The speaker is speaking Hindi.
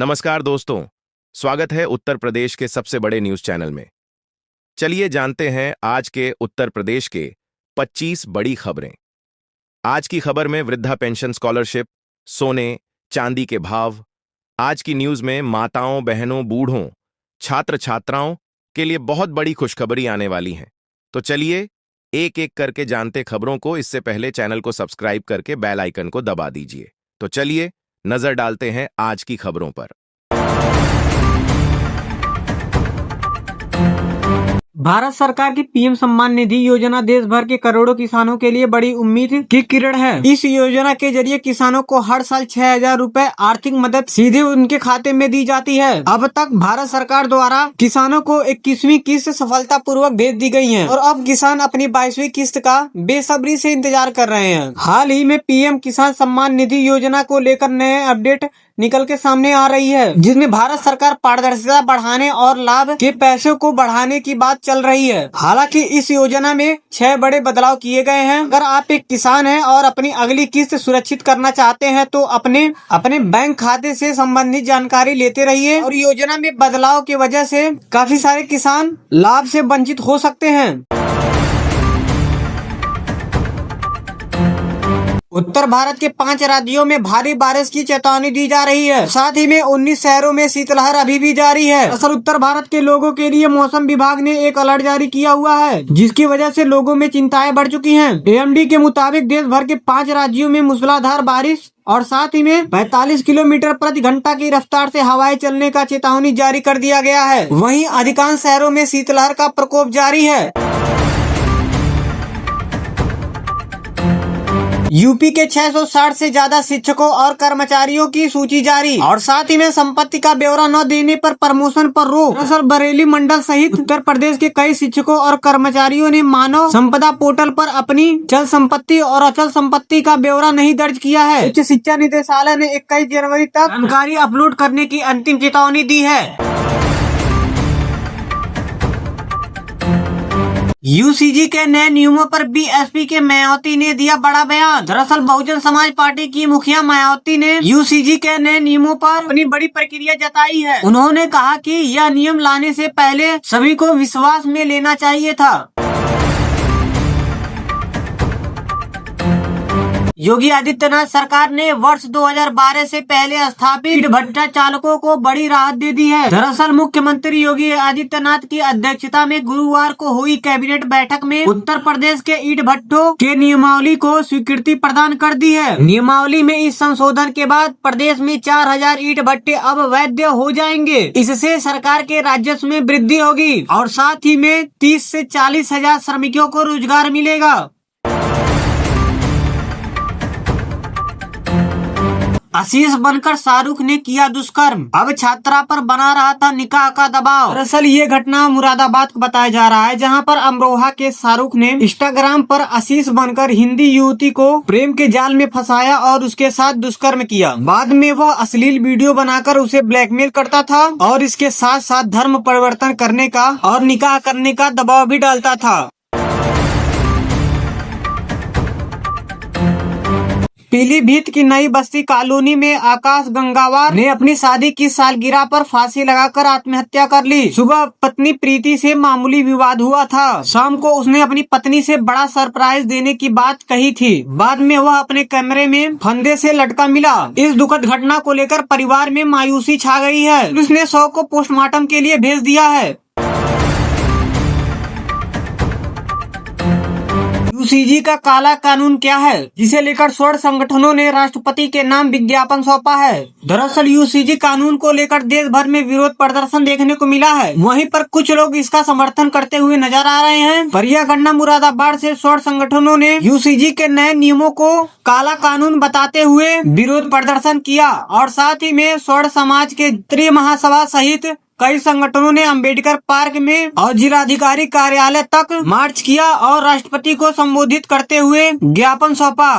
नमस्कार दोस्तों, स्वागत है उत्तर प्रदेश के सबसे बड़े न्यूज चैनल में। चलिए जानते हैं आज के उत्तर प्रदेश के 25 बड़ी खबरें। आज की खबर में वृद्धा पेंशन स्कॉलरशिप, सोने चांदी के भाव। आज की न्यूज में माताओं, बहनों, बूढ़ों, छात्र छात्राओं के लिए बहुत बड़ी खुशखबरी आने वाली है। तो चलिए एक एक करके जानते खबरों को। इससे पहले चैनल को सब्सक्राइब करके बेल आइकन को दबा दीजिए। तो चलिए नजर डालते हैं आज की खबरों पर। भारत सरकार की पीएम सम्मान निधि योजना देश भर के करोड़ों किसानों के लिए बड़ी उम्मीद की किरण है। इस योजना के जरिए किसानों को हर साल 6,000 रूपए आर्थिक मदद सीधे उनके खाते में दी जाती है। अब तक भारत सरकार द्वारा किसानों को 21वीं किस्त सफलतापूर्वक भेज दी गई है और अब किसान अपनी 22वीं किस्त का बेसब्री से इंतजार कर रहे हैं। हाल ही में पीएम किसान सम्मान निधि योजना को लेकर नए अपडेट निकल के सामने आ रही है, जिसमें भारत सरकार पारदर्शिता बढ़ाने और लाभ के पैसों को बढ़ाने की बात चल रही है। हालांकि इस योजना में 6 बड़े बदलाव किए गए हैं। अगर आप एक किसान हैं और अपनी अगली किस्त सुरक्षित करना चाहते हैं तो अपने बैंक खाते से संबंधित जानकारी लेते रहिए। और योजना में बदलाव की वजह से काफी सारे किसान लाभ से वंचित हो सकते हैं। उत्तर भारत के 5 राज्यों में भारी बारिश की चेतावनी दी जा रही है। साथ ही में 19 शहरों में शीतलहर अभी भी जारी है। असल उत्तर भारत के लोगों के लिए मौसम विभाग ने एक अलर्ट जारी किया हुआ है, जिसकी वजह से लोगों में चिंताएं बढ़ चुकी हैं। एएमडी के मुताबिक देश भर के 5 राज्यों में मूसलाधार बारिश और साथ ही में 45 किलोमीटर प्रति घंटा की रफ्तार से हवाएं चलने का चेतावनी जारी कर दिया गया है। वहीं अधिकांश शहरों में शीतलहर का प्रकोप जारी है। यूपी के 660 से ज्यादा शिक्षकों और कर्मचारियों की सूची जारी और साथ ही में संपत्ति का ब्यौरा न देने पर प्रमोशन पर रोक। दरअसल बरेली मंडल सहित उत्तर प्रदेश के कई शिक्षकों और कर्मचारियों ने मानव संपदा पोर्टल पर अपनी चल संपत्ति और अचल संपत्ति का ब्यौरा नहीं दर्ज किया है। उच्च शिक्षा निदेशालय ने 21 जनवरी तक जानकारी अपलोड करने की अंतिम चेतावनी दी है। यूसीजी के नए नियमों पर बीएसपी के मायावती ने दिया बड़ा बयान। दरअसल बहुजन समाज पार्टी की मुखिया मायावती ने यूसीजी के नए नियमों पर अपनी बड़ी प्रतिक्रिया जताई है। उन्होंने कहा कि यह नियम लाने से पहले सभी को विश्वास में लेना चाहिए था। योगी आदित्यनाथ सरकार ने वर्ष 2012 से पहले स्थापित ईंट भट्टा चालकों को बड़ी राहत दे दी है। दरअसल मुख्यमंत्री योगी आदित्यनाथ की अध्यक्षता में गुरुवार को हुई कैबिनेट बैठक में उत्तर प्रदेश के ईंट भट्टों के नियमावली को स्वीकृति प्रदान कर दी है। नियमावली में इस संशोधन के बाद प्रदेश में 4,000 ईंट भट्टे अब वैध हो जाएंगे। इससे सरकार के राजस्व में वृद्धि होगी और साथ ही में 30 से 40 हजार श्रमिकों को रोजगार मिलेगा। आशीष बनकर शाहरुख ने किया दुष्कर्म, अब छात्रा पर बना रहा था निकाह का दबाव। दरअसल ये घटना मुरादाबाद को बताया जा रहा है, जहां पर अमरोहा के शाहरुख ने इंस्टाग्राम पर आशीष बनकर हिंदी युवती को प्रेम के जाल में फंसाया और उसके साथ दुष्कर्म किया। बाद में वह अश्लील वीडियो बनाकर उसे ब्लैकमेल करता था और इसके साथ साथ धर्म परिवर्तन करने का और निकाह करने का दबाव भी डालता था। पीलीभीत की नई बस्ती कॉलोनी में आकाश गंगावार ने अपनी शादी की सालगिरह पर फांसी लगाकर आत्महत्या कर ली। सुबह पत्नी प्रीति से मामूली विवाद हुआ था। शाम को उसने अपनी पत्नी से बड़ा सरप्राइज देने की बात कही थी। बाद में वह अपने कमरे में फंदे से लटका मिला। इस दुखद घटना को लेकर परिवार में मायूसी छा गई है। पुलिस ने शव को पोस्टमार्टम के लिए भेज दिया है। यूसीजी का काला कानून क्या है, जिसे लेकर स्वर्ण संगठनों ने राष्ट्रपति के नाम विज्ञापन सौंपा है। दरअसल यूसीजी कानून को लेकर देश भर में विरोध प्रदर्शन देखने को मिला है। वहीं पर कुछ लोग इसका समर्थन करते हुए नजर आ रहे हैं। परिया गन्ना मुरादाबाद से स्वर्ण संगठनों ने यूसीजी के नए नियमों को काला कानून बताते हुए विरोध प्रदर्शन किया और साथ ही में स्वर्ण समाज के त्रिय महासभा सहित कई संगठनों ने अंबेडकर पार्क में और जिलाधिकारी कार्यालय तक मार्च किया और राष्ट्रपति को संबोधित करते हुए ज्ञापन सौंपा।